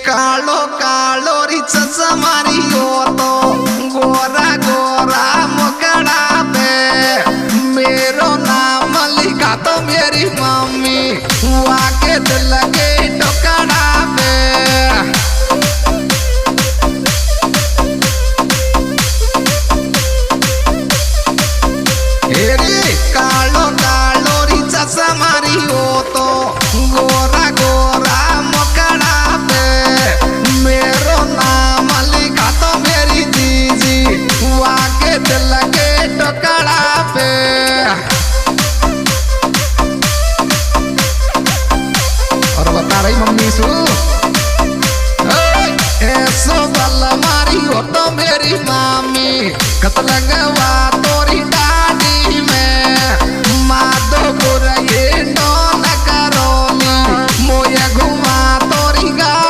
कालो कालो री चचा मारी हो तो गोरा गोरा मुकड़ा पे मेरो नाम लिखा तो मेरी मम्मी वाके दिल के टुकड़ा पे कालो कालो री चचा मारी हो तो गोरा गोरा मुकड़ा पे मेरो नाम लिखा तो मेरी जीजी वाके दिल के टुकड़ा पे और बता रही मम्मी सु ऐसो बल मारी हो तो मेरी मामी कतलंगवा